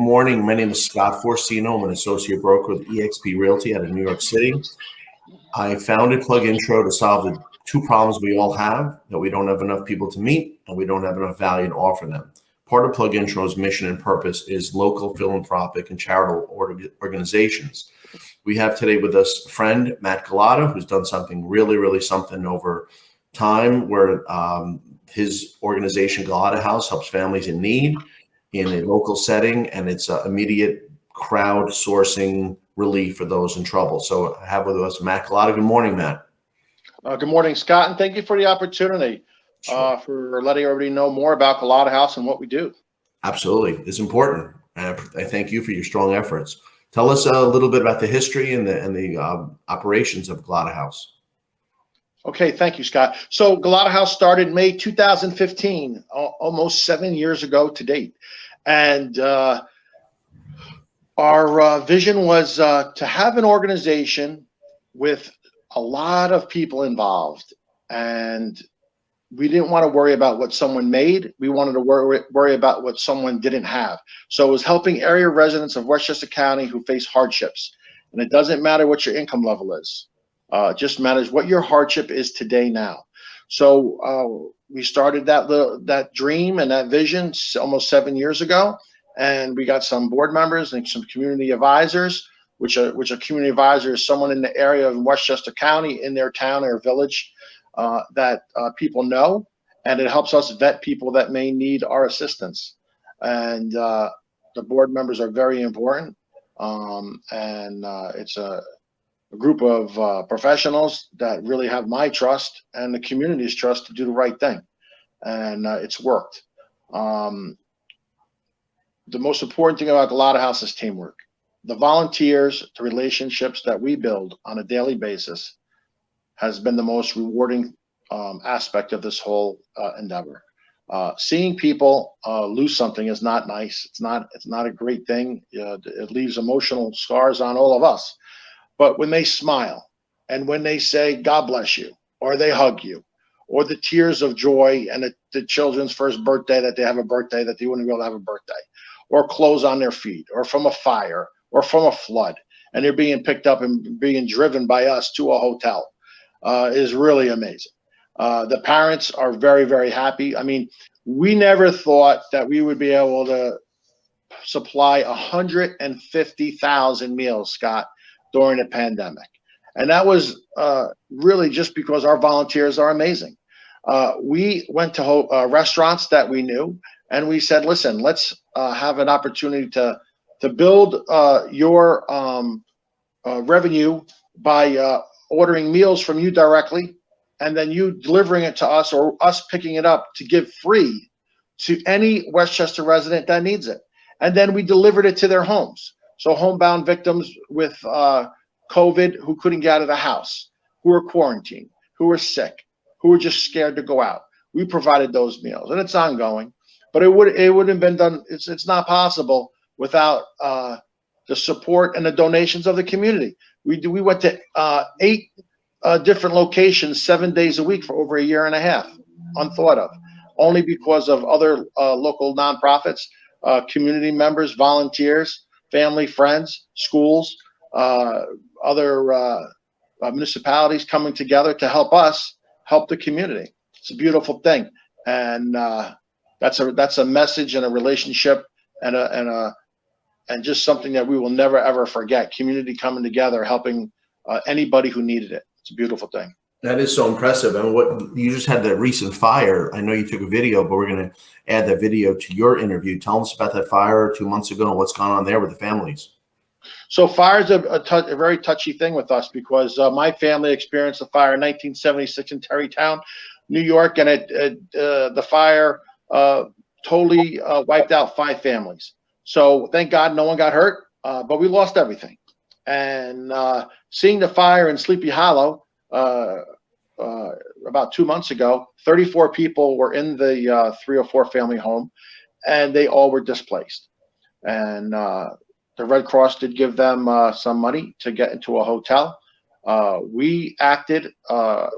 morning. My name is Scott Forcino. I'm an associate broker with eXp Realty out of New York City. I founded PlugIntro to solve the two problems we all have, that we don't have enough people to meet and we don't have enough value to offer them. Part of PlugIntro's mission and purpose is local philanthropic and charitable organizations. We have today with us a friend, Matt Gullota, who's done something really something over time, where his organization, Gullotta House, helps families in need in a local setting, and it's immediate crowdsourcing relief for those in trouble. So I have with us Matt Gullota. Good morning, Matt. Good morning, Scott, and thank you for the opportunity for letting everybody know more about Gullotta House and what we do. Absolutely. It's important. I thank you for your strong efforts. Tell us a little bit about the history and the operations of Gullotta House. Okay, thank you, Scott. So Gullotta House started May 2015, almost 7 years ago to date. And our vision was to have an organization with a lot of people involved. And we didn't want to worry about what someone made. We wanted to worry about what someone didn't have. So it was helping area residents of Westchester County who face hardships. And it doesn't matter what your income level is. It just matters what your hardship is today now. So we started that dream and that vision almost 7 years ago. And we got some board members and some community advisors, which a community advisor is someone in the area of Westchester County, in their town or village, that people know, and it helps us vet people that may need our assistance. And the board members are very important, and it's a group of professionals that really have my trust and the community's trust to do the right thing, and it's worked. The most important thing about Gullotta House is teamwork. The volunteers, the relationships that we build on a daily basis has been the most rewarding aspect of this whole endeavor. Seeing people lose something is not nice. It's not a great thing. It leaves emotional scars on all of us. But when they smile and when they say, God bless you, or they hug you, or the tears of joy and the children's first birthday, that they have a birthday that they wouldn't be able to have a birthday, or clothes on their feet, or from a fire, or from a flood, and they're being picked up and being driven by us to a hotel, is really amazing. The parents are very happy. I mean, we never thought that we would be able to supply 150,000 meals, Scott, during the pandemic. And that was really just because our volunteers are amazing. We went to restaurants that we knew, and we said, listen, let's have an opportunity to build your revenue by ordering meals from you directly, and then you delivering it to us, or us picking it up to give free to any Westchester resident that needs it. And then we delivered it to their homes. So homebound victims with COVID who couldn't get out of the house, who were quarantined, who were sick, who were just scared to go out, we provided those meals, and it's ongoing. But it would have been done. It's not possible without the support and the donations of the community. We went to 8 different locations 7 days a week for over a year and a half, unthought of, only because of other local nonprofits, community members, volunteers, family, friends, schools, other municipalities coming together to help us help the community. It's a beautiful thing, and that's a message and a relationship and just something that we will never ever forget. Community coming together, helping anybody who needed it. It's a beautiful thing. That is so impressive. And what you just had that recent fire. I know you took a video, but we're going to add that video to your interview. Tell us about that fire 2 months ago and what's gone on there with the families. So fire is a very touchy thing with us, because my family experienced a fire in 1976 in Terrytown, New York, and the fire totally wiped out 5 families. So thank God no one got hurt, but we lost everything. And seeing the fire in Sleepy Hollow about 2 months ago, 34 people were in the 3 or 4 family home, and they all were displaced. And the Red Cross did give them some money to get into a hotel. We acted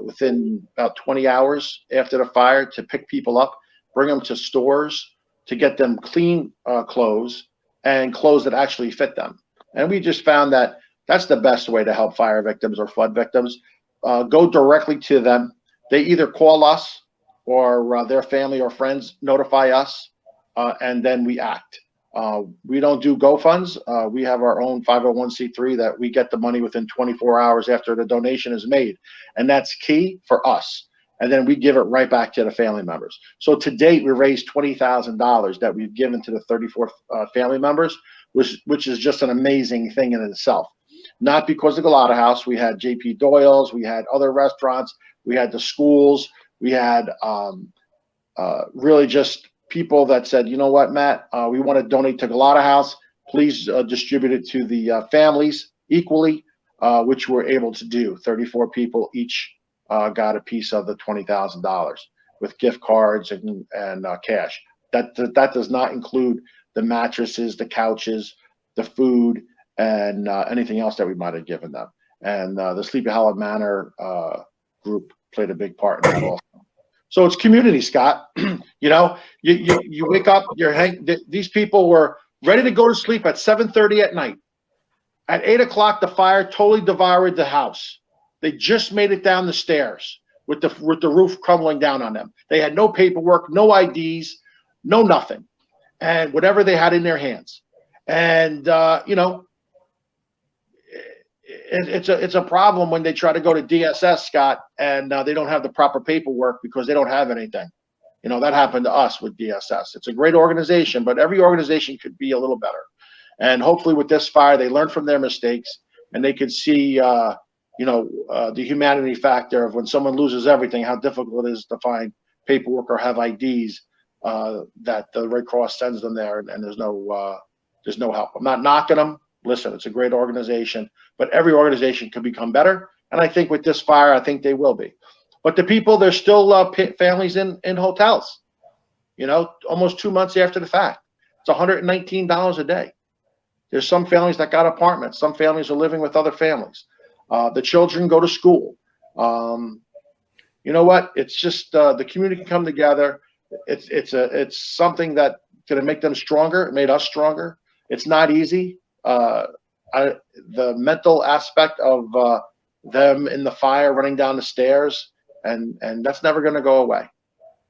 within about 20 hours after the fire to pick people up, bring them to stores, to get them clean clothes, and clothes that actually fit them. And we just found that that's the best way to help fire victims or flood victims. Go directly to them. They either call us or their family or friends notify us, and then we act. We don't do GoFunds. We have our own 501c3 that we get the money within 24 hours after the donation is made. And that's key for us. And then we give it right back to the family members. So to date, we raised $20,000 that we've given to the 34 family members, which is just an amazing thing in itself. Not because of Gullotta House. We had JP Doyle's, we had other restaurants, we had the schools, we had really just people that said, you know what, Matt, we want to donate to Gullotta House. Please distribute it to the families equally, which we're able to do. 34 people each got a piece of the $20,000 with gift cards and cash. That does not include the mattresses, the couches, the food, and anything else that we might have given them. And the Sleepy Hollow Manor group played a big part in that also. So it's community, Scott. You know, you wake up, these people were ready to go to sleep at 7:30 at night. At 8 o'clock, the fire totally devoured the house. They just made it down the stairs with the roof crumbling down on them. They had no paperwork, no IDs, no nothing, and whatever they had in their hands. And you know, it's a problem when they try to go to DSS, Scott, and they don't have the proper paperwork because they don't have anything. You know, that happened to us with DSS. It's a great organization, but every organization could be a little better. And hopefully with this fire, they learn from their mistakes and they could see, you know, the humanity factor of when someone loses everything, how difficult it is to find paperwork or have IDs that the Red Cross sends them there, and there's no help. I'm not knocking them. Listen, it's a great organization, but every organization could become better. And I think with this fire, I think they will be. But the people, there's still families in hotels, you know, almost 2 months after the fact. It's $119 a day. There's some families that got apartments. Some families are living with other families. The children go to school. You know what? It's just the community can come together. It's something that's going to make them stronger. It made us stronger. It's not easy. The mental aspect of them in the fire running down the stairs, and that's never going to go away.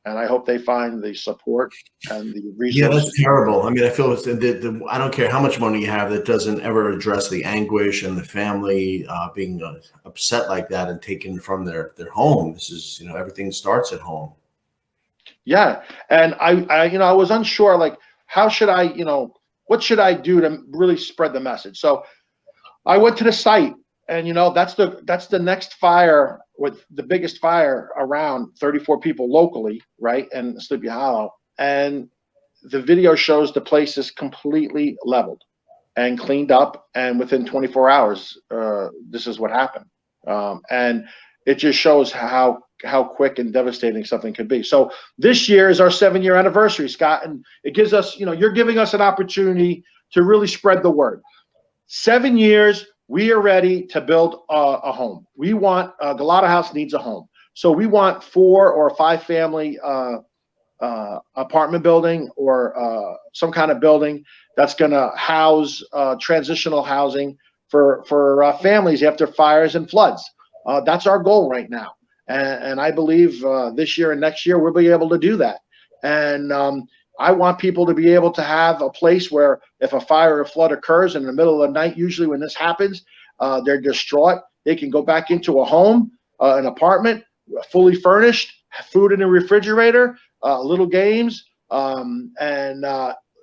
And I hope they find the support and the resources. Yeah, that's terrible. I mean, I feel I don't care how much money you have, that doesn't ever address the anguish and the family being upset like that and taken from their home. This is, you know, everything starts at home. Yeah. And I you know, I was unsure, like, how should I, you know, what should I do to really spread the message? So I went to the site, and, you know, that's the next fire, with the biggest fire around, 34 people locally, right, in Sleepy Hollow. And the video shows the place is completely leveled and cleaned up, and within 24 hours, this is what happened. And it just shows how quick and devastating something could be. So this year is our 7-year anniversary, Scott, and it gives us, you know, you're giving us an opportunity to really spread the word. 7 years, we are ready to build a home. We want, Gullotta House needs a home. So we want 4 or 5 family apartment building or some kind of building that's going to house transitional housing for families after fires and floods. That's our goal right now. And I believe this year and next year we'll be able to do that. And I want people to be able to have a place where if a fire or flood occurs in the middle of the night, usually when this happens, they're distraught. They can go back into a home, an apartment, fully furnished, food in the refrigerator, little games, and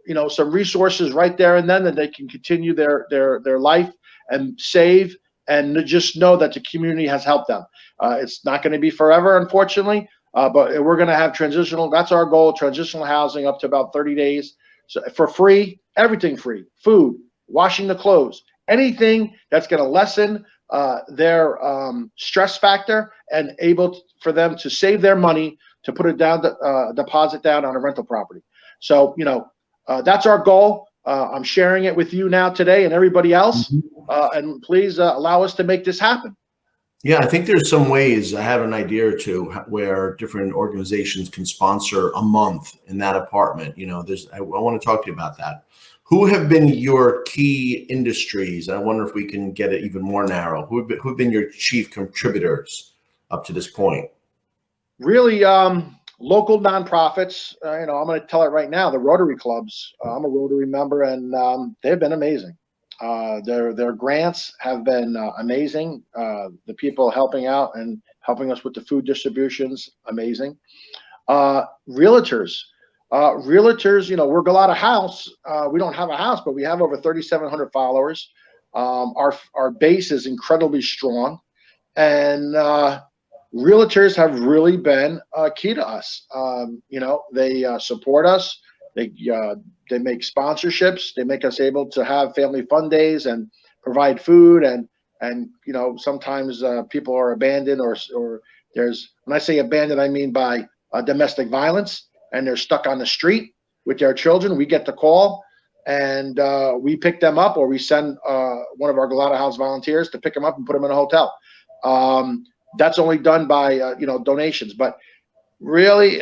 you know, some resources right there and then that they can continue their life and save, and just know that the community has helped them. It's not going to be forever, unfortunately, but we're going to have transitional. That's our goal: transitional housing up to about 30 days, so for free, everything free, food, washing the clothes, anything that's going to lessen their stress factor and able for them to save their money to put it down, deposit down on a rental property. So, you know, that's our goal. I'm sharing it with you now today and everybody else. And please allow us to make this happen. Yeah, I think there's some ways. I have an idea or two where different organizations can sponsor a month in that apartment. You know, I want to talk to you about that. Who have been your key industries? I wonder if we can get it even more narrow. Who have been your chief contributors up to this point? Really, local nonprofits. I'm going to tell it right now. The Rotary clubs. I'm a Rotary member, and they've been amazing. Their grants have been amazing. The people helping out and helping us with the food distributions, amazing. Realtors. Realtors, we're Gullotta House. We don't have a house, but we have over 3,700 followers. Our base is incredibly strong, and realtors have really been key to us. They support us. They make sponsorships. They make us able to have family fun days and provide food. And sometimes people are abandoned, or there's, when I say abandoned, I mean by domestic violence, and they're stuck on the street with their children. We get the call, and we pick them up, or we send one of our Gullotta House volunteers to pick them up and put them in a hotel. That's only done by donations. But really,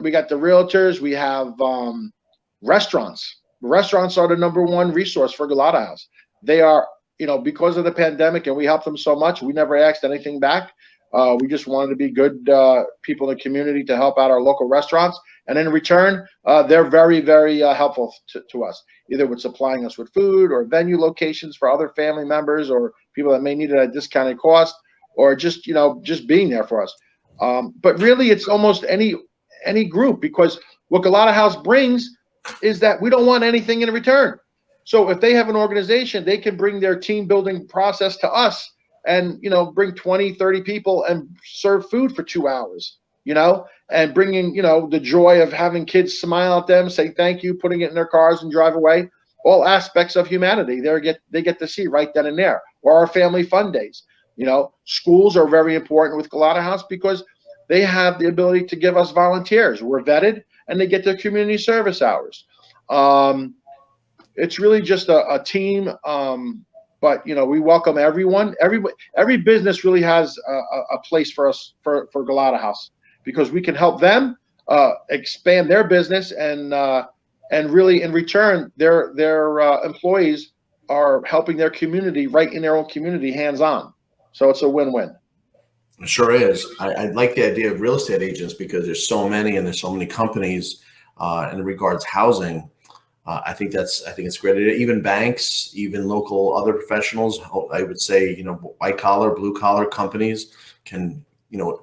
we got the realtors. We have restaurants. Restaurants are the number one resource for Gullotta House. They are, because of the pandemic, and we helped them so much, we never asked anything back. We just wanted to be good people in the community to help out our local restaurants. And in return, they're very, very helpful to us, either with supplying us with food or venue locations for other family members or people that may need it at a discounted cost, or just being there for us. But really, it's almost any group, because what Gullotta House brings is that we don't want anything in return. So if they have an organization, they can bring their team building process to us, and bring 20, 30 people and serve food for 2 hours, and bringing the joy of having kids smile at them, say thank you, putting it in their cars and drive away. All aspects of humanity they get to see right then and there. Or our family fun days. Schools are very important with Gullotta House, because they have the ability to give us volunteers. We're vetted, and they get their community service hours. It's really just a team. But we welcome everyone. Every business really has a place for us for Gullotta House, because we can help them expand their business, and really in return, their employees are helping their community right in their own community, hands on. So it's a win-win. It sure is. I like the idea of real estate agents, because there's so many, and there's so many companies in regards housing. I think it's great. Even banks, even local other professionals, I would say, white collar, blue collar companies can,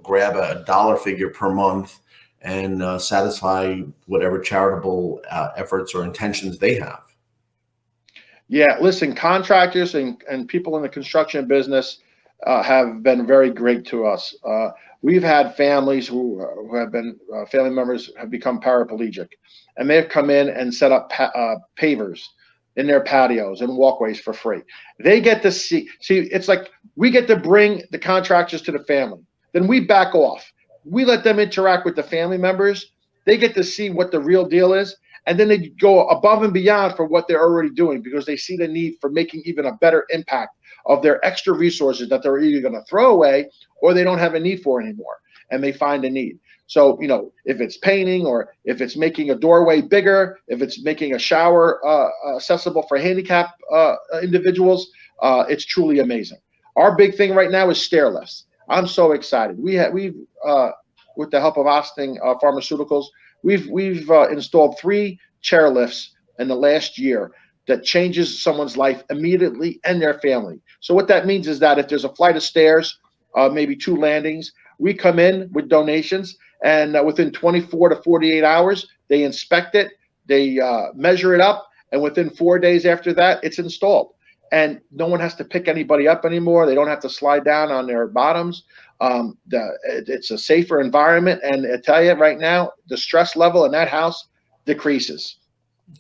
grab a dollar figure per month and satisfy whatever charitable efforts or intentions they have. Yeah, listen, contractors and people in the construction business have been very great to us. We've had families who have been family members have become paraplegic, and they've come in and set up pavers in their patios and walkways for free. They get to see, it's like we get to bring the contractors to the family. Then we back off. We let them interact with the family members. They get to see what the real deal is. And then they go above and beyond for what they're already doing, because they see the need for making even a better impact of their extra resources that they're either going to throw away or they don't have a need for anymore, and they find a need. So, if it's painting, or if it's making a doorway bigger, if it's making a shower accessible for handicapped individuals, it's truly amazing. Our big thing right now is stair lifts. I'm so excited. We've with the help of Austin Pharmaceuticals, we've installed 3 chair lifts in the last year that changes someone's life immediately and their family. So what that means is that if there's a flight of stairs, maybe 2 landings, we come in with donations, and within 24 to 48 hours, they inspect it, they measure it up, and within 4 days after that, it's installed. And no one has to pick anybody up anymore. They don't have to slide down on their bottoms. It's a safer environment, and I tell you right now, the stress level in that house decreases.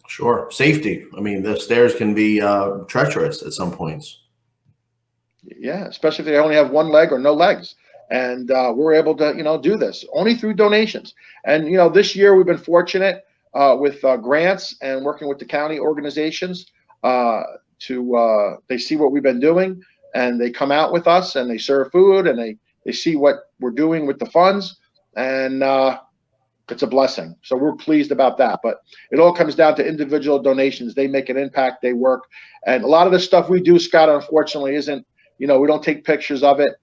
Sure. Safety. I mean, the stairs can be treacherous at some points. Yeah, especially if they only have one leg or no legs. And we're able to, do this only through donations. And, this year we've been fortunate with grants and working with the county organizations they see what we've been doing, and they come out with us and they serve food, and they see what we're doing with the funds. And it's a blessing. So we're pleased about that. But it all comes down to individual donations. They make an impact, they work. And a lot of the stuff we do, Scott, unfortunately isn't, we don't take pictures of it.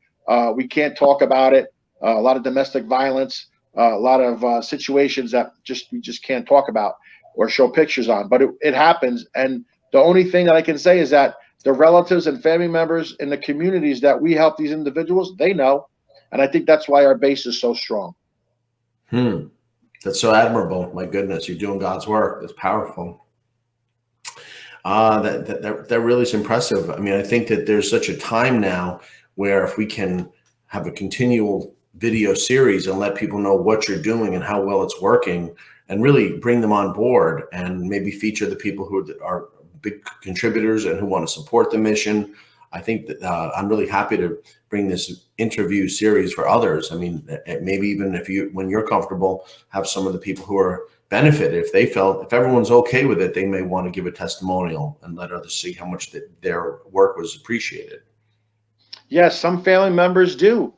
We can't talk about it. A lot of domestic violence, a lot of situations that we just can't talk about or show pictures on, but it happens. And the only thing that I can say is that the relatives and family members in the communities that we help these individuals, they know. And I think that's why our base is so strong. That's so admirable. My goodness, you're doing God's work. That's powerful. That really is impressive. I mean, I think that there's such a time now where if we can have a continual video series and let people know what you're doing and how well it's working, and really bring them on board, and maybe feature the people who are big contributors and who want to support the mission. I think that I'm really happy to bring this interview series for others. I mean, maybe even when you're comfortable, have some of the people who are benefited. If everyone's okay with it, they may want to give a testimonial and let others see how much their work was appreciated. Yes, some family members do,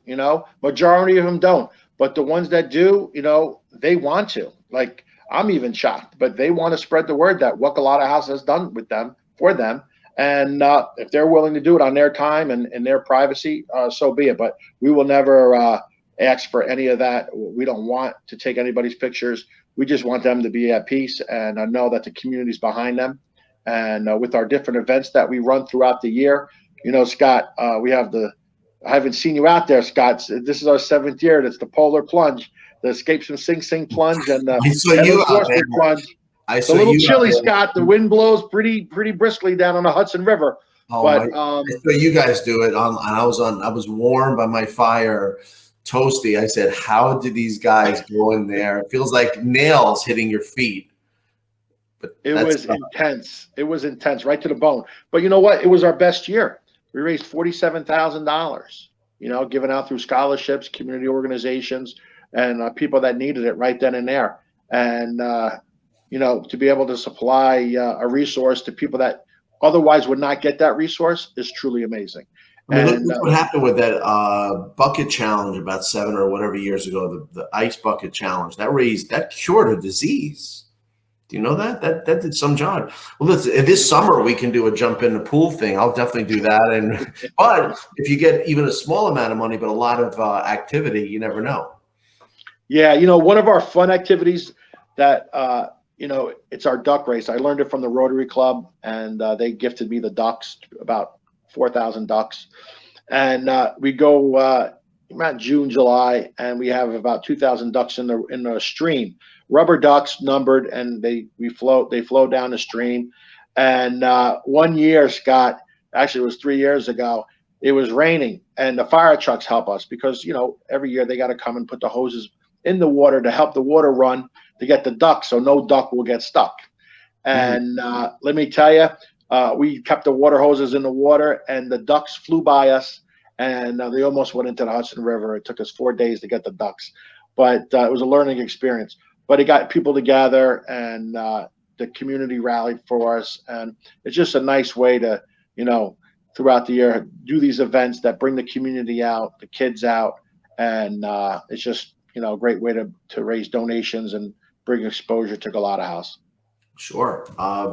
majority of them don't, but the ones that do, they want to. Like, I'm even shocked, but they want to spread the word that what Gullotta House has done for them. And if they're willing to do it on their time and in their privacy, so be it. But we will never ask for any of that. We don't want to take anybody's pictures. We just want them to be at peace and know that the community's behind them. And with our different events that we run throughout the year, Scott, we have I haven't seen you out there, Scott. This is our 7th year. It's the Polar Plunge, the Escapes from Sing Sing Plunge, and the Plunge. It's a little chilly, Scott. The wind blows pretty briskly down on the Hudson River. I saw you guys do it I was warm by my fire, toasty. I said, how did these guys go in there? It feels like nails hitting your feet. But it was intense. It was intense, right to the bone. But you know what? It was our best year. We raised $47,000, given out through scholarships, community organizations, and people that needed it right then and there. And to be able to supply a resource to people that otherwise would not get that resource is truly amazing. I mean, look what happened with that bucket challenge about 7 or whatever years ago, the ice bucket challenge. That cured a disease. Do you know that? That did some job. Well, this summer we can do a jump in the pool thing. I'll definitely do that. But if you get even a small amount of money, but a lot of activity, you never know. Yeah, one of our fun activities that it's our duck race. I learned it from the Rotary Club, and they gifted me the ducks, about 4,000 ducks. And we go around June, July, and we have about 2,000 ducks in the stream. Rubber ducks, numbered, and they float down the stream. And one year, Scott, actually it was 3 years ago, it was raining, and the fire trucks help us because every year they got to come and put the hoses in the water to help the water run to get the ducks, so no duck will get stuck. And let me tell you, we kept the water hoses in the water, and the ducks flew by us, and they almost went into the Hudson River. It took us 4 days to get the ducks, but it was a learning experience. But it got people together, and the community rallied for us, and it's just a nice way to, throughout the year, do these events that bring the community out, the kids out, and it's just a great way to raise donations and bring exposure to Gullotta House. Sure.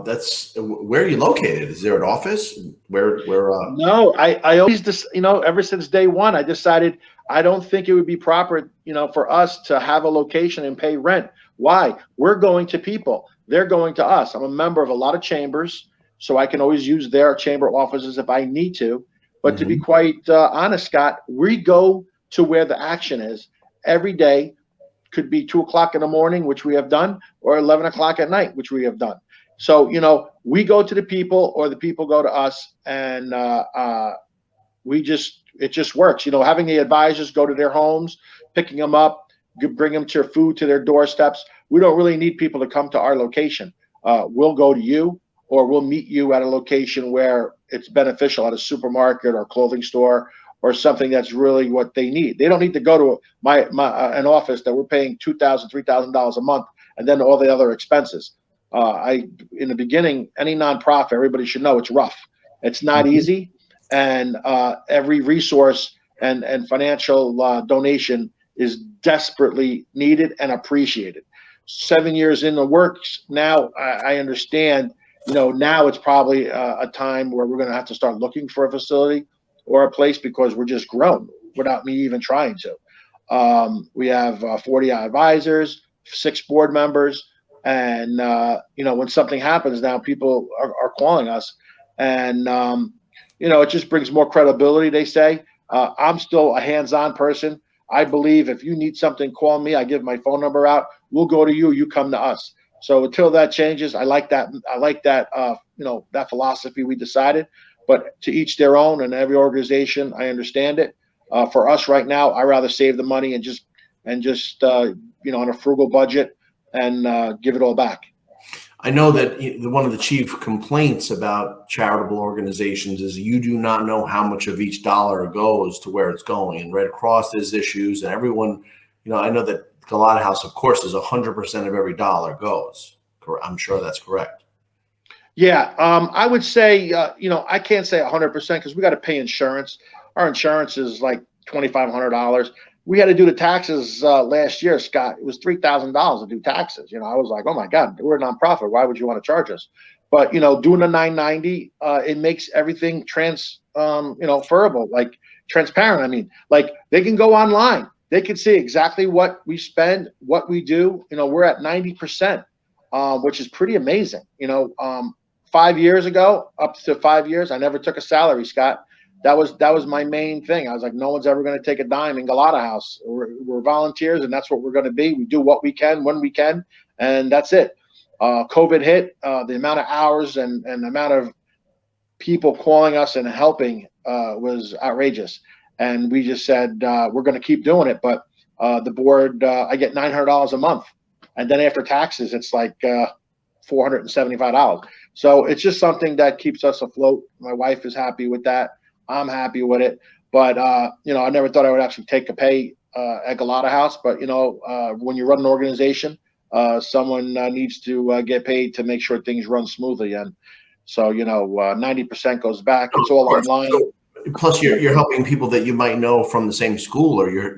That's where are you located? Is there an office? Where? No, I always just, ever since day one, I decided I don't think it would be proper, for us to have a location and pay rent. Why? We're going to people. They're going to us. I'm a member of a lot of chambers, so I can always use their chamber offices if I need to. But to be quite honest, Scott, we go to where the action is every day. Could be 2 o'clock in the morning, which we have done, or 11 o'clock at night, which we have done. So, we go to the people or the people go to us, and it just works. Having the advisors go to their homes, picking them up, bring them their food to their doorsteps. We don't really need people to come to our location. We'll go to you, or we'll meet you at a location where it's beneficial, at a supermarket or clothing store, or something that's really what they need. They don't need to go to an office that we're paying $2,000, $3,000 a month, and then all the other expenses. In the beginning, any nonprofit, everybody should know it's rough. It's not easy, and every resource and financial donation is desperately needed and appreciated. 7 years in the works now, I understand. Now it's probably a time where we're going to have to start looking for a facility or a place because we're just grown without me even trying to. We have 40 advisors, 6 board members, and when something happens now, people are calling us, and it just brings more credibility. They say I'm still a hands-on person. I believe if you need something, call me. I give my phone number out. We'll go to you. You come to us. So until that changes, I like that. That philosophy we decided. But to each their own, and every organization, I understand it. For us right now, I rather save the money and just on a frugal budget and give it all back. I know that one of the chief complaints about charitable organizations is you do not know how much of each dollar goes to where it's going. And Red Cross has issues, and everyone, I know that Gullotta House, of course, is 100% of every dollar goes. I'm sure that's correct. Yeah, I would say, I can't say 100% because we got to pay insurance. Our insurance is like $2,500. We had to do the taxes last year, Scott. It was $3,000 to do taxes. I was like, oh my God, we're a nonprofit. Why would you want to charge us? But doing the 990, it makes everything transferable, like transparent. I mean, like they can go online. They can see exactly what we spend, what we do. We're at 90%, which is pretty amazing. 5 years ago, up to 5 years, I never took a salary, Scott. That was my main thing. I was like, no one's ever going to take a dime in Gullotta House. We're volunteers, and that's what we're going to be. We do what we can when we can, and that's it. COVID hit. The amount of hours and the amount of people calling us and helping was outrageous. And we just said, we're going to keep doing it. But the board, I get $900 a month. And then after taxes, it's like $475. So it's just something that keeps us afloat. My wife is happy with that. I'm happy with it. But, I never thought I would actually take a pay at Gullotta House. But, when you run an organization, someone needs to get paid to make sure things run smoothly. And so, 90% goes back. It's all online. Plus, you're helping people that you might know from the same school, or you're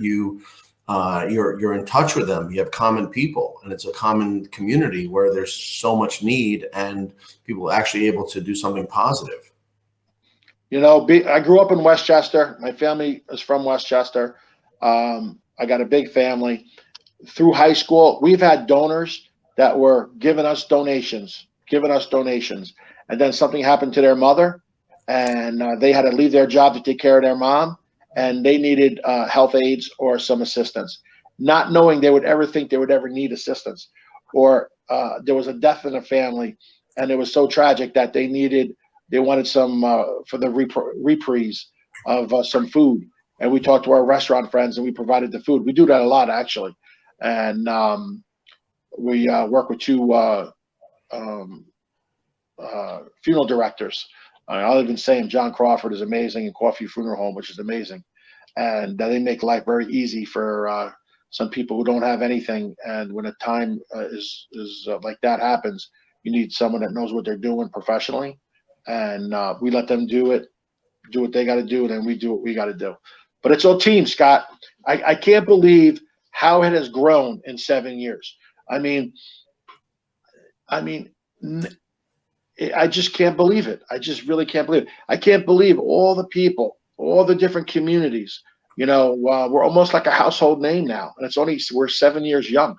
in touch with them. You have common people, and it's a common community where there's so much need, and people are actually able to do something positive. I grew up in Westchester. My family is from Westchester. I got a big family. Through high school, we've had donors that were giving us donations, and then something happened to their mother, and they had to leave their job to take care of their mom, and they needed health aides or some assistance, not knowing they would ever think they would ever need assistance. Or there was a death in the family, and it was so tragic that they wanted some for the reprise of some food. And we talked to our restaurant friends, and we provided the food. We do that a lot, actually. And we work with 2 funeral directors. I'll even say John Crawford is amazing, and Coffee Funeral Home, which is amazing. And they make life very easy for some people who don't have anything. And when a time is like that happens, you need someone that knows what they're doing professionally. And we let them do what they got to do, and then we do what we got to do. But it's all team, Scott. I can't believe how it has grown in 7 years. I mean, I just can't believe it. I just really can't believe it. I can't believe all the people, all the different communities. We're almost like a household name now, and we're 7 years young.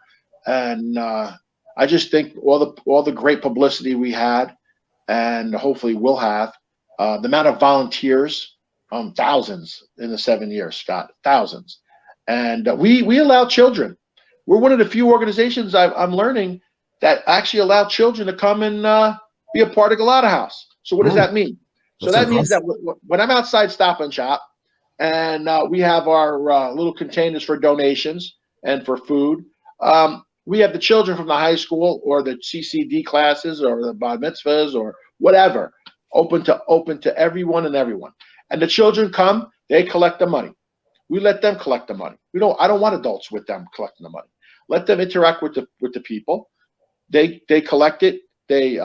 And I just think all the great publicity we had, and hopefully we'll have, the amount of volunteers, thousands in the 7 years, Scott, thousands. And we allow children. We're one of the few organizations I'm learning that actually allow children to come and be a part of Gullotta House. So what does that mean? So that means that when I'm outside Stop and Shop, and we have our little containers for donations and for food, we have the children from the high school or the CCD classes or the bar mitzvahs or whatever, open to everyone and everyone. And the children come, they collect the money. We let them collect the money. I don't want adults with them collecting the money. Let them interact with the people. They collect it. They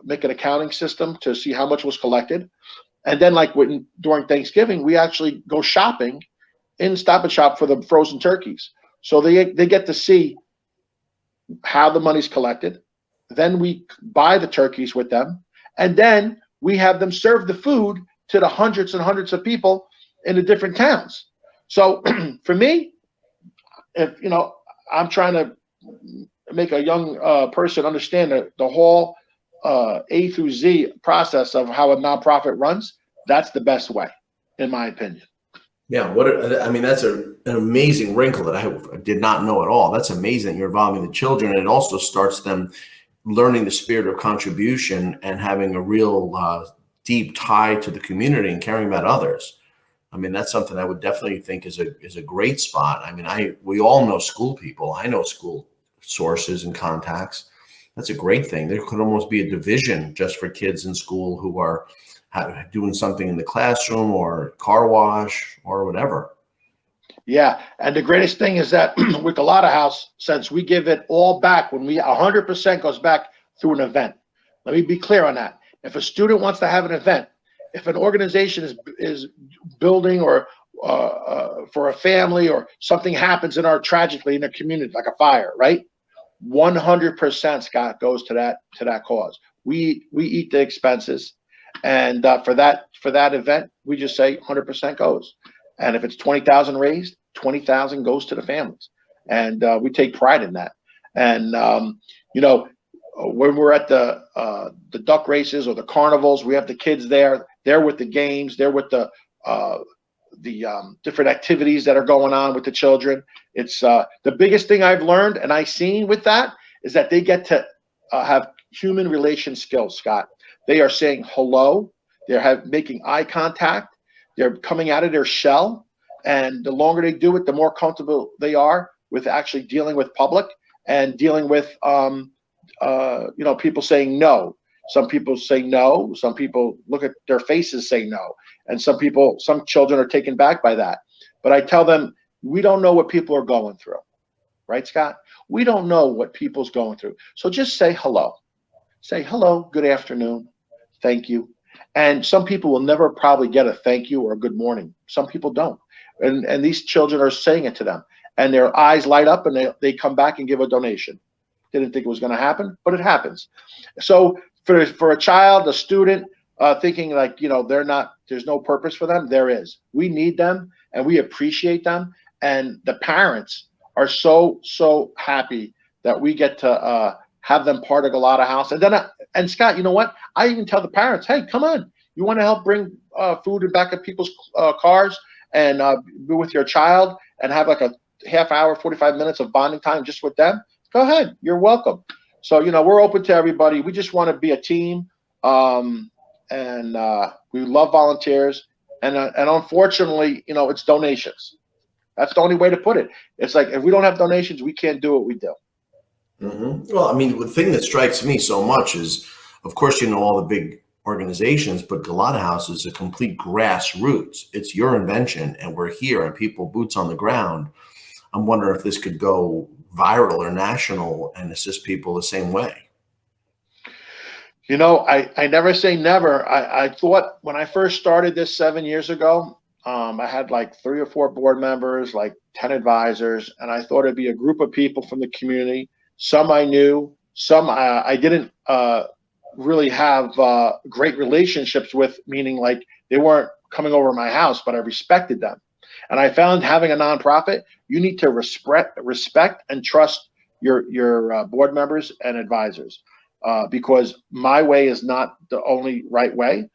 make an accounting system to see how much was collected. And then during Thanksgiving, we actually go shopping in Stop and Shop for the frozen turkeys. So they get to see how the money's collected. Then we buy the turkeys with them, and then we have them serve the food to the hundreds and hundreds of people in the different towns. So for me, if I'm trying to make a young person understand the whole A through Z process of how a nonprofit runs, that's the best way, in my opinion. Yeah, that's an amazing wrinkle that I did not know at all. That's amazing. You're involving the children, and it also starts them learning the spirit of contribution and having a real deep tie to the community and caring about others. I mean, that's something I would definitely think is a great spot. I mean, we all know school people. I know school sources and contacts. That's a great thing. There could almost be a division just for kids in school who are doing something in the classroom or car wash or whatever. Yeah, and the greatest thing is that with Gullotta House, since we give it all back, when 100% goes back through an event. Let me be clear on that. If a student wants to have an event, if an organization is building or for a family, or something happens tragically in a community, like a fire, right? 100%, Scott, goes to that cause. We eat the expenses, and for that event, we just say 100% goes. And if it's 20,000 raised, 20,000 goes to the families, and we take pride in that. And when we're at the duck races or the carnivals, we have the kids there. They're with the games. They're with the different activities that are going on with the children. It's the biggest thing I've learned and I've seen with that is that they get to have human relation skills, Scott. They are saying hello. They're making eye contact. They're coming out of their shell. And the longer they do it, the more comfortable they are with actually dealing with public and dealing with, people saying no. Some people say no. Some people look at their faces, say no. And some children are taken back by that. But I tell them, we don't know what people are going through. Right, Scott? We don't know what people's going through. So just say hello. Say hello, good afternoon, thank you. And some people will never probably get a thank you or a good morning. Some people don't. And these children are saying it to them. And their eyes light up and they come back and give a donation. Didn't think it was going to happen, but it happens. So for a child, a student, thinking like, there's no purpose for them, there is. We need them and we appreciate them. And the parents are so happy that we get to have them part of Gullotta House. And Scott, you know what? I even tell the parents, hey, come on. You want to help bring food in back of people's cars and be with your child and have like a half hour, 45 minutes of bonding time just with them? Go ahead. You're welcome. So, we're open to everybody. We just want to be a team. And we love volunteers. And unfortunately, it's donations. That's the only way to put it. It's like, if we don't have donations, we can't do what we do. Mm-hmm. Well, I mean, the thing that strikes me so much is, of course, all the big organizations, but Gullotta House is a complete grassroots. It's your invention, and we're here, and people boots on the ground. I'm wondering if this could go viral or national and assist people the same way. I never say never. I thought when I first started this 7 years ago, I had like 3 or 4 board members, like 10 advisors, and I thought it'd be a group of people from the community. Some I knew, some I didn't really have great relationships with, meaning like they weren't coming over to my house, but I respected them. And I found having a nonprofit, you need to respect and trust your board members and advisors, because my way is not the only right way.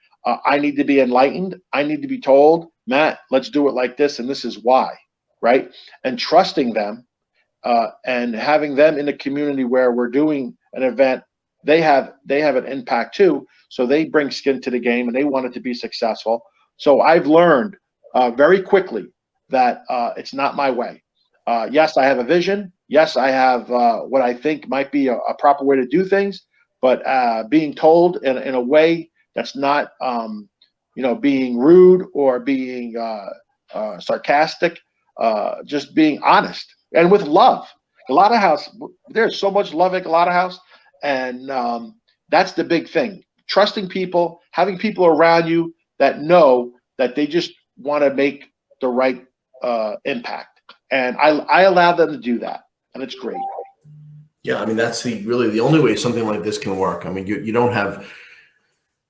I need to be enlightened. I need to be told, Matt, let's do it like this, and this is why, right? And trusting them and having them in the community where we're doing an event, they have an impact too. So they bring skin to the game and they want it to be successful. So I've learned very quickly that it's not my way. Yes, I have a vision. Yes, I have what I think might be a proper way to do things, but being told in a way that's not, being rude or being sarcastic, just being honest and with love. Gullotta House, there's so much love at Gullotta House, and that's the big thing. Trusting people, having people around you that know that they just want to make the right impact. And I allow them to do that, and it's great. Yeah, I mean, that's really the only way something like this can work. I mean, you don't have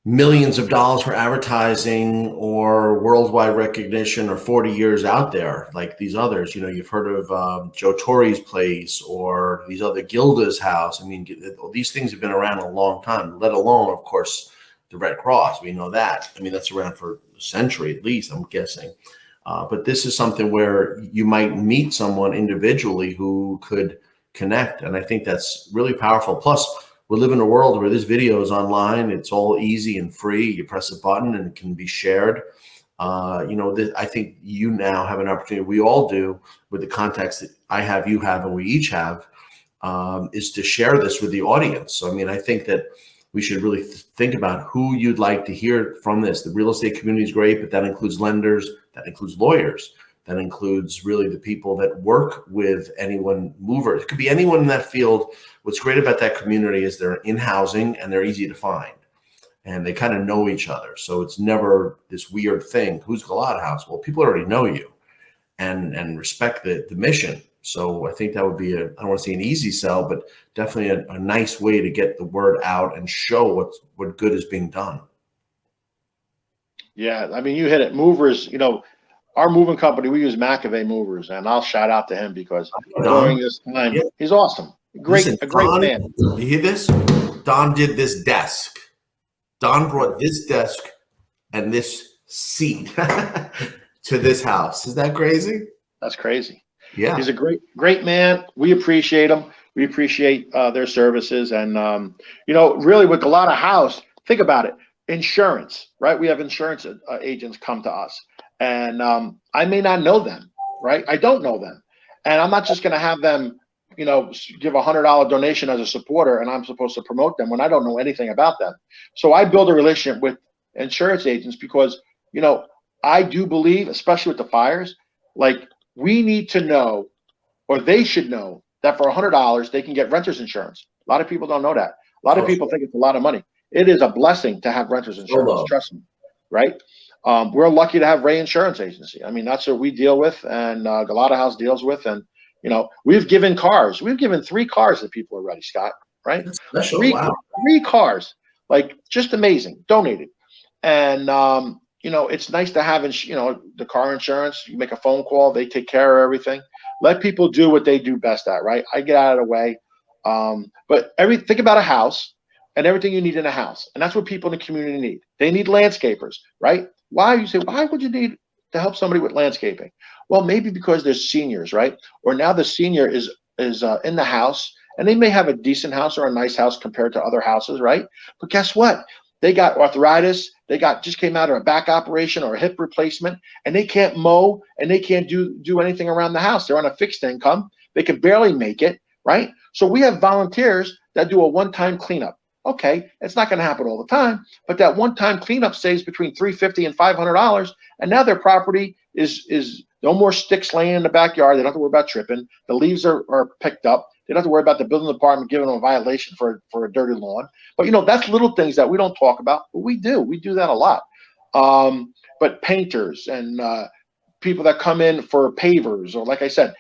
millions of dollars for advertising or worldwide recognition or 40 years out there like these others. You know, you've heard of Joe Torre's place or these other Gullotta House. I mean, these things have been around a long time, let alone, of course, the Red Cross. We know that. I mean, that's around for a century at least, I'm guessing. But this is something where you might meet someone individually who could connect. And I think that's really powerful. Plus, we live in a world where this video is online. It's all easy and free. You press a button and it can be shared. I think you now have an opportunity, we all do, with the context that I have, you have, and we each have, is to share this with the audience. So, I mean, I think that we should really think about who you'd like to hear from this. The real estate community is great, but that includes lenders, that includes lawyers, that includes really the people that work with anyone movers. It could be anyone in that field. What's great about that community is they're in housing and they're easy to find and they kind of know each other. So it's never this weird thing. Who's Gullotta House? Well, people already know you and respect the mission. So I think that would be I don't want to say an easy sell, but definitely a nice way to get the word out and show what good is being done. Yeah, I mean, you hit it. Movers, our moving company, we use McAvey Movers, and I'll shout out to him because during this time, he's awesome. A great man. You hear this? Don did this desk. Don brought this desk and this seat to this house. Is that crazy? That's crazy. Yeah. He's a great man. We appreciate him. We appreciate their services. And, really with Gullotta House, think about it. Insurance, right? We have insurance agents come to us. And I may not know them, right? I don't know them. And I'm not just going to have them, give a $100 donation as a supporter and I'm supposed to promote them when I don't know anything about them. So I build a relationship with insurance agents because, I do believe, especially with the fires, like we need to know, or they should know, that for $100 they can get renter's insurance. A lot of people don't know that. A lot of people think it's a lot of money. It is a blessing to have renter's insurance. Trust me, right? We're lucky to have Ray Insurance Agency. I mean, that's what we deal with, and Gullotta House deals with. And we've given cars. We've given 3 cars to people already, Scott. Right? That's special. 3, wow. 3 cars, like just amazing. Donated, and it's nice to have the car insurance. You make a phone call, they take care of everything. Let people do what they do best at. Right? I get out of the way. But think about a house and everything you need in a house, and that's what people in the community need. They need landscapers, right? Why? You say, why would you need to help somebody with landscaping? Well, maybe because there's seniors, right? Or now the senior is in the house, and they may have a decent house or a nice house compared to other houses, right? But guess what? They got arthritis. They just came out of a back operation or a hip replacement, and they can't mow and they can't do anything around the house. They're on a fixed income. They can barely make it, right? So we have volunteers that do a one-time cleanup. Okay, it's not going to happen all the time, but that one-time cleanup saves between $350 and $500, and now their property is no more sticks laying in the backyard. They don't have to worry about tripping. The leaves are picked up. They don't have to worry about the building department giving them a violation for a dirty lawn. But that's little things that we don't talk about, but we do. We do that a lot. But painters and people that come in for pavers, or like I said,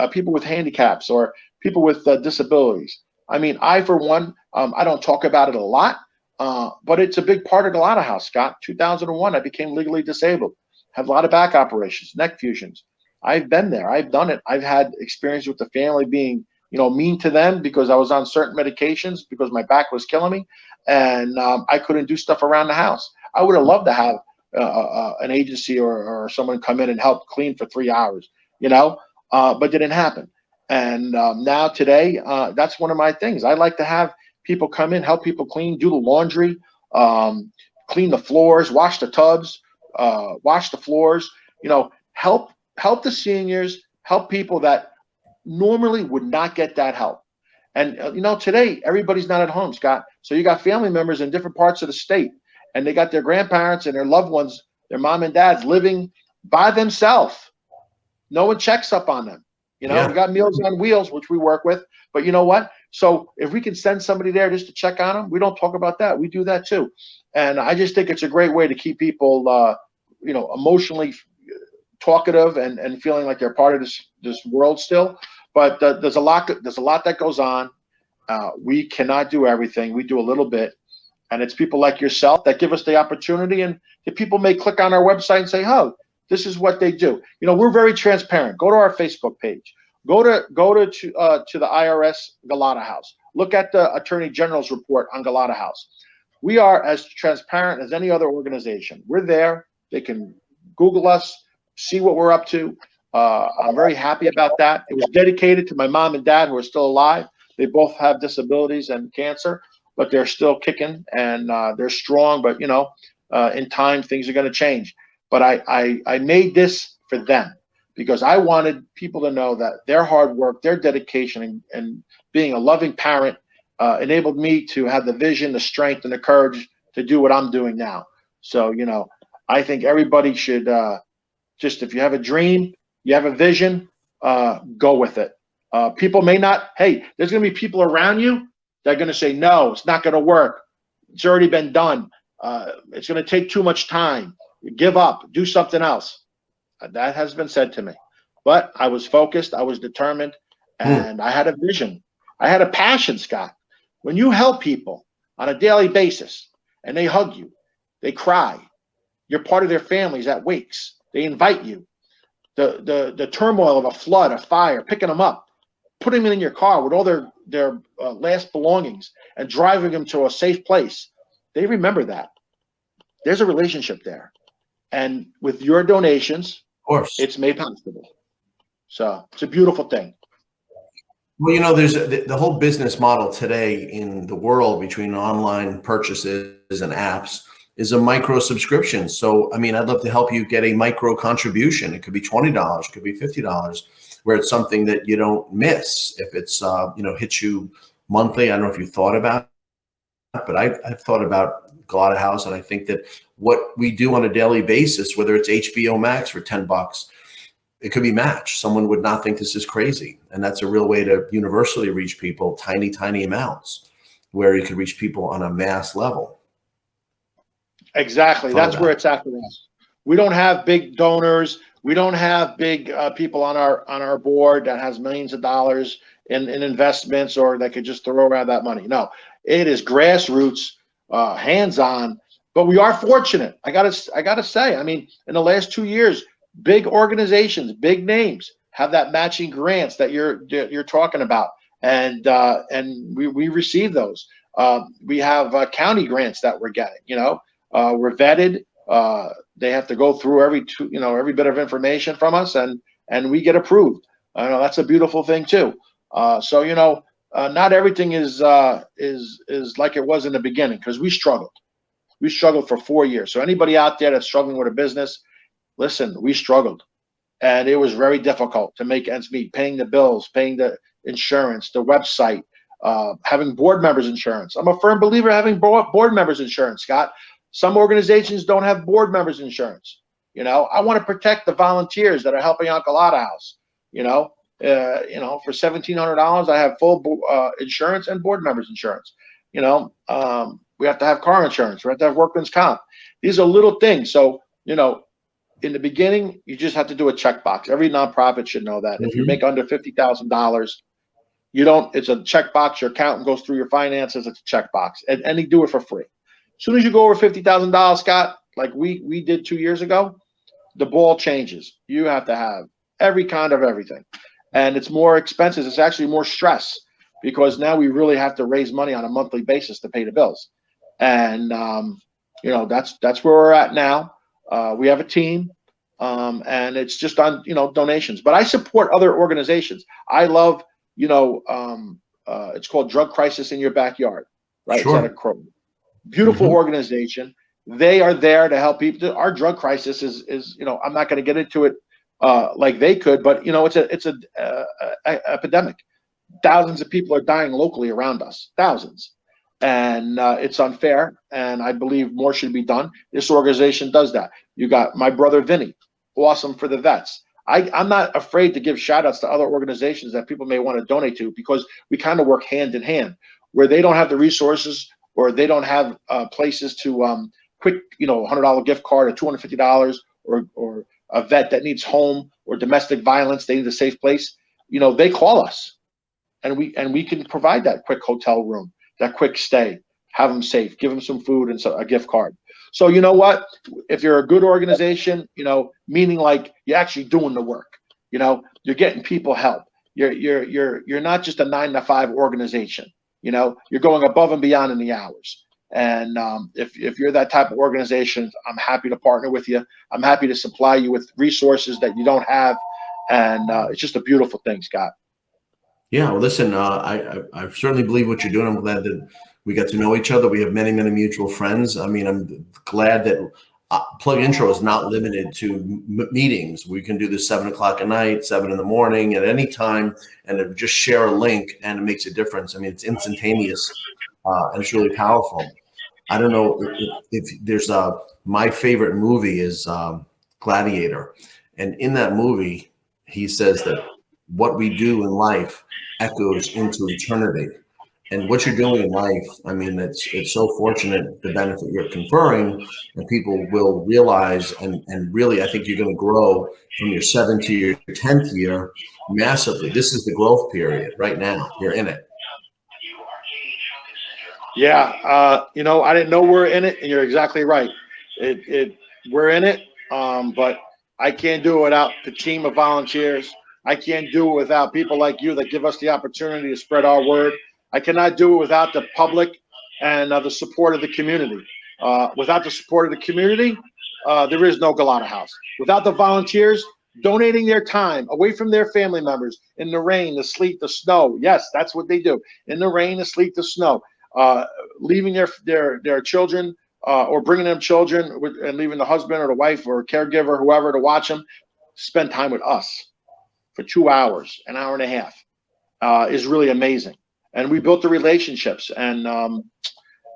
people with handicaps or people with disabilities. I mean, I, for one, I don't talk about it a lot, but it's a big part of Gullotta House, Scott. 2001, I became legally disabled. Had a lot of back operations, neck fusions. I've been there. I've done it. I've had experience with the family being, mean to them because I was on certain medications because my back was killing me, and I couldn't do stuff around the house. I would have loved to have an agency or someone come in and help clean for 3 hours, but didn't happen. And now today, that's one of my things. I like to have people come in, help people clean, do the laundry, clean the floors, wash the tubs, wash the floors, help the seniors, help people that normally would not get that help. And, today, everybody's not at home, Scott. So you got family members in different parts of the state, and they got their grandparents and their loved ones, their mom and dads living by themselves. No one checks up on them. We got Meals on Wheels, which we work with, but you know what? So if we can send somebody there just to check on them, we don't talk about that. We do that too. And I just think it's a great way to keep people, emotionally talkative and feeling like they're part of this world still. But there's a lot that goes on. We cannot do everything. We do a little bit, and it's people like yourself that give us the opportunity. And the people may click on our website and say, "Oh, this is what they do." We're very transparent. Go to our Facebook page. Go to the IRS Gullotta House. Look at the Attorney General's report on Gullotta House. We are as transparent as any other organization. We're there. They can Google us, see what we're up to. I'm very happy about that. It was dedicated to my mom and dad, who are still alive. They both have disabilities and cancer, but they're still kicking, and they're strong. But in time, things are going to change. But I made this for them because I wanted people to know that their hard work, their dedication, and being a loving parent enabled me to have the vision, the strength, and the courage to do what I'm doing now. So, I think everybody should just, if you have a dream, you have a vision, go with it. People may not, hey, there's going to be people around you that are going to say, no, it's not going to work. It's already been done. It's going to take too much time. Give up, do something else. That has been said to me. But I was focused, I was determined, and I had a vision. I had a passion, Scott. When you help people on a daily basis and they hug you, they cry, you're part of their families at wakes, they invite you. The turmoil of a flood, a fire, picking them up, putting them in your car with all their last belongings and driving them to a safe place. They remember that. There's a relationship there. And with your donations, of course, it's made possible. So it's a beautiful thing. Well, there's the whole business model today in the world between online purchases and apps is a micro subscription. So, I'd love to help you get a micro contribution. It could be $20, it could be $50, where it's something that you don't miss. If it's, hits you monthly, I don't know if you thought about it, but I've thought about Gullotta House. And I think that what we do on a daily basis, whether it's HBO Max for $10, it could be matched. Someone would not think this is crazy. And that's a real way to universally reach people, tiny, tiny amounts, where you could reach people on a mass level. Exactly. That's where it's at for us. We don't have big donors. We don't have big people on our board that has millions of dollars in investments or that could just throw around that money. No, it is grassroots, hands-on. But we are fortunate. I gotta say, in the last 2 years, big organizations, big names have that matching grants that you're talking about, and we receive those. We have county grants that we're getting. We're vetted. They have to go through every bit of information from us, and we get approved. That's a beautiful thing too. So not everything is like it was in the beginning, because we struggled. We struggled for 4 years. So anybody out there that's struggling with a business, listen, we struggled, and it was very difficult to make ends meet, paying the bills, paying the insurance, the website, having board members insurance. I'm a firm believer having board members insurance, Scott. Some organizations don't have board members insurance. I want to protect the volunteers that are helping out Gullotta House. For $1,700, I have full insurance and board members insurance. We have to have car insurance. We have to have workman's comp. These are little things. So, in the beginning, you just have to do a checkbox. Every nonprofit should know that. If you make under $50,000, it's a checkbox. Your accountant goes through your finances. It's a checkbox, and they do it for free. As soon as you go over $50,000, Scott, like we did 2 years ago, the ball changes. You have to have every kind of everything, and it's more expenses. It's actually more stress, because now we really have to raise money on a monthly basis to pay the bills, and that's where we're at now. We have a team, and it's just on donations. But I support other organizations. I love it's called Drug Crisis in Your Backyard, right? Sure. It's at a Crow. Beautiful organization. They are there to help people. Our drug crisis is I'm not going to get into it like they could, but it's a epidemic. Thousands of people are dying locally around us, thousands, and it's unfair. And I believe more should be done. This organization does that. You got my brother Vinny, awesome for the vets. I'm not afraid to give shout outs to other organizations that people may want to donate to, because we kind of work hand in hand, where they don't have the resources, or they don't have places to quick, $100 gift card or $250 or a vet that needs home or domestic violence, they need a safe place, you know, they call us, and we can provide that quick hotel room, that quick stay, have them safe, give them some food and a gift card. So you know what? If you're a good organization, you know, meaning like you're actually doing the work, you know, you're getting people help. You're not just a 9-to-5 organization. You know, you're going above and beyond in the hours. And if you're that type of organization, I'm happy to partner with you. I'm happy to supply you with resources that you don't have, and it's just a beautiful thing, Scott. Yeah, well, listen, I certainly believe what you're doing. I'm glad that we got to know each other. We have many, many mutual friends. I mean, I'm glad that PlugIntro is not limited to meetings. We can do this 7 o'clock at night, 7 in the morning, at any time, and just share a link, and it makes a difference. I mean, it's instantaneous, and it's really powerful. I don't know if there's my favorite movie is Gladiator, and in that movie, he says that what we do in life echoes into eternity. And what you're doing in life, I mean, it's so fortunate, the benefit you're conferring, and people will realize, and really, I think you're going to grow from your 7th to your 10th year massively. This is the growth period right now. You're in it. Yeah, you know, I didn't know we're in it, and you're exactly right. We're in it, but I can't do it without the team of volunteers. I can't do it without people like you that give us the opportunity to spread our word. I cannot do it without the public and the support of the community. Without the support of the community, there is no Gullotta House. Without the volunteers donating their time away from their family members in the rain, the sleet, the snow. Yes, that's what they do. In the rain, the sleet, the snow. Leaving their children or bringing them children and leaving the husband or the wife or caregiver, whoever, to watch them, spend time with us for 2 hours, an hour and a half, is really amazing. And we built the relationships, and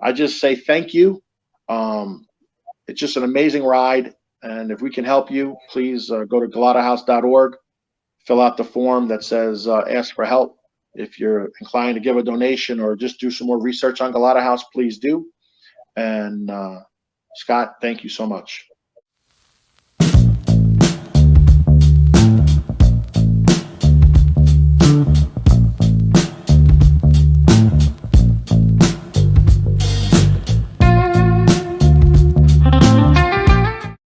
I just say thank you. It's just an amazing ride, and if we can help you, please go to gullottahouse.org, fill out the form that says ask for help. If you're inclined to give a donation or just do some more research on Gullotta House, please do. And Scott, thank you so much.